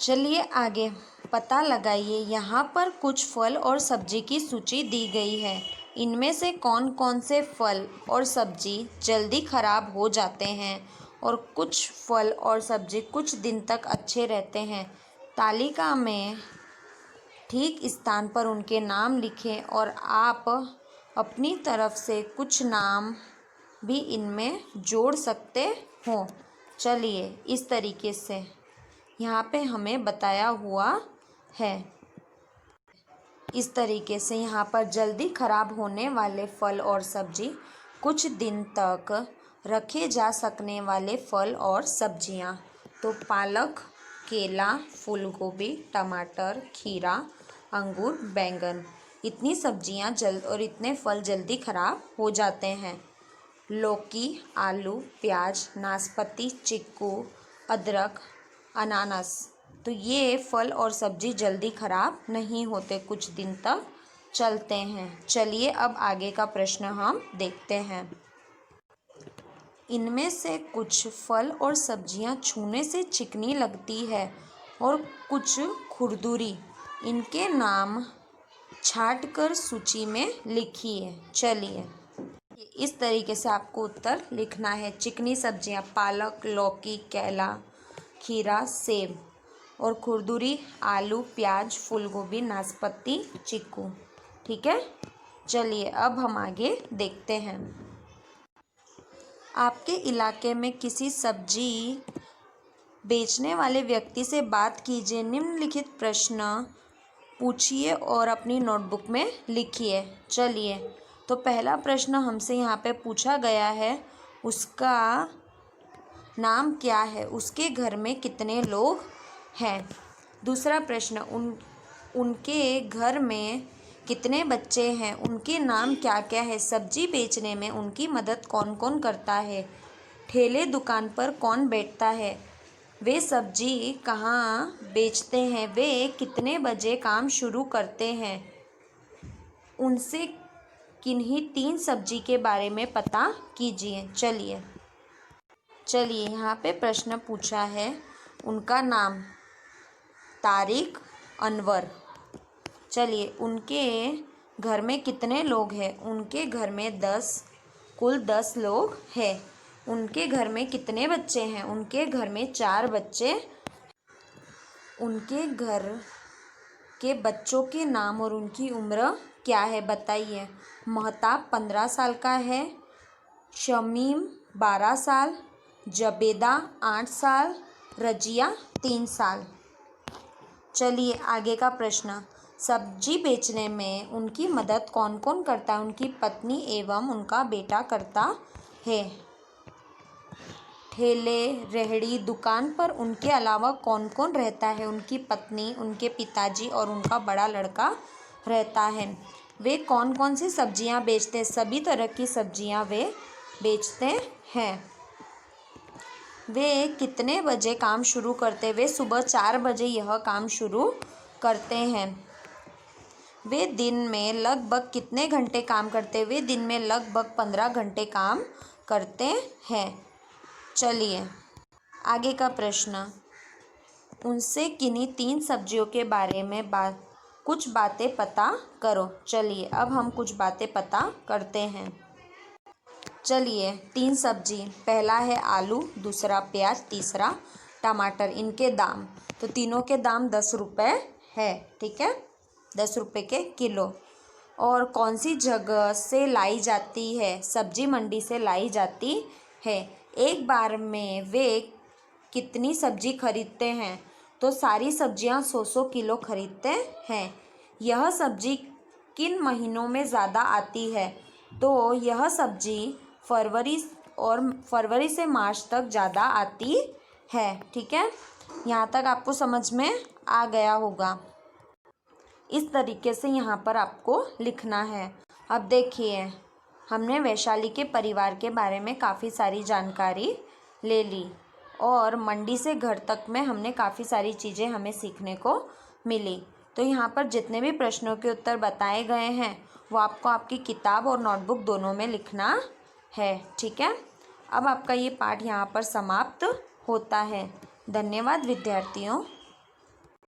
चलिए आगे पता लगाइए। यहाँ पर कुछ फल और सब्जी की सूची दी गई है। इनमें से कौन कौन से फल और सब्जी जल्दी खराब हो जाते हैं और कुछ फल और सब्जी कुछ दिन तक अच्छे रहते हैं। तालिका में ठीक स्थान पर उनके नाम लिखें और आप अपनी तरफ से कुछ नाम भी इनमें जोड़ सकते हो। चलिए इस तरीके से यहाँ पे हमें बताया हुआ है। इस तरीके से यहाँ पर जल्दी खराब होने वाले फल और सब्जी, कुछ दिन तक रखे जा सकने वाले फल और सब्जियाँ, तो पालक, केला, फूलगोभी, टमाटर, खीरा, अंगूर, बैंगन, इतनी सब्जियाँ और इतने फल जल्दी खराब हो जाते हैं। लौकी, आलू, प्याज, नाशपाती, चीकू, अदरक, अनानास, तो ये फल और सब्जी जल्दी खराब नहीं होते, कुछ दिन तक चलते हैं। चलिए अब आगे का प्रश्न हम देखते हैं। इनमें से कुछ फल और सब्जियां छूने से चिकनी लगती है और कुछ खुरदुरी। इनके नाम छांटकर सूची में लिखिए। चलिए इस तरीके से आपको उत्तर लिखना है। चिकनी सब्जियां पालक, लौकी, केला, खीरा, सेब, और खुरदुरी आलू, प्याज, फूलगोभी, नाशपाती, चीकू। ठीक है, चलिए अब हम आगे देखते हैं। आपके इलाके में किसी सब्जी बेचने वाले व्यक्ति से बात कीजिए। निम्नलिखित प्रश्न पूछिए और अपनी नोटबुक में लिखिए। चलिए तो पहला प्रश्न हमसे यहाँ पे पूछा गया है, उसका नाम क्या है, उसके घर में कितने लोग हैं। दूसरा प्रश्न, उनके घर में कितने बच्चे हैं, उनके नाम क्या क्या है। सब्जी बेचने में उनकी मदद कौन कौन करता है। ठेले दुकान पर कौन बैठता है। वे सब्जी कहाँ बेचते हैं। वे कितने बजे काम शुरू करते हैं। उनसे किन्हीं 3 सब्जी के बारे में पता कीजिए। चलिए यहाँ पे प्रश्न पूछा है, उनका नाम तारिक, अनवर। चलिए उनके घर में कितने लोग हैं। उनके घर में कुल 10 लोग हैं। उनके घर में कितने बच्चे हैं। उनके घर में 4 बच्चे। उनके घर के बच्चों के नाम और उनकी उम्र क्या है, बताइए। महताब 15 साल का है, शमीम 12 साल, जबेदा 8 साल, रजिया 3 साल। चलिए आगे का प्रश्न, सब्जी बेचने में उनकी मदद कौन कौन करता है। उनकी पत्नी एवं उनका बेटा करता है। ठेले रेहड़ी दुकान पर उनके अलावा कौन कौन रहता है। उनकी पत्नी, उनके पिताजी और उनका बड़ा लड़का रहता है। वे कौन कौन सी सब्जियां बेचते हैं। सभी तरह की सब्जियां वे बेचते हैं। वे कितने बजे काम शुरू करते हैं। वे सुबह 4 बजे यह काम शुरू करते हैं। वे दिन में लगभग कितने घंटे काम करते हैं। वे दिन में लगभग 15 घंटे काम करते हैं। चलिए आगे का प्रश्न, उनसे किन्हीं 3 सब्जियों के बारे में कुछ बातें पता करो। चलिए अब हम कुछ बातें पता करते हैं। चलिए 3 सब्जी, पहला है आलू, दूसरा प्याज, तीसरा टमाटर। इनके दाम, तो तीनों के दाम 10 रुपये है। ठीक है, 10 रुपये के किलो। और कौन सी जगह से लाई जाती है। सब्जी मंडी से लाई जाती है। एक बार में वे कितनी सब्जी खरीदते हैं, तो सारी सब्जियां 100 किलो खरीदते हैं। यह सब्जी किन महीनों में ज़्यादा आती है, तो यह सब्जी फरवरी से मार्च तक ज़्यादा आती है। ठीक है, यहाँ तक आपको समझ में आ गया होगा। इस तरीके से यहाँ पर आपको लिखना है। अब देखिए, हमने वैशाली के परिवार के बारे में काफ़ी सारी जानकारी ले ली और मंडी से घर तक में हमने काफ़ी सारी चीज़ें हमें सीखने को मिली। तो यहाँ पर जितने भी प्रश्नों के उत्तर बताए गए हैं वो आपको आपकी किताब और नोटबुक दोनों में लिखना है। ठीक है, अब आपका ये पाठ यहाँ पर समाप्त होता है। धन्यवाद विद्यार्थियों।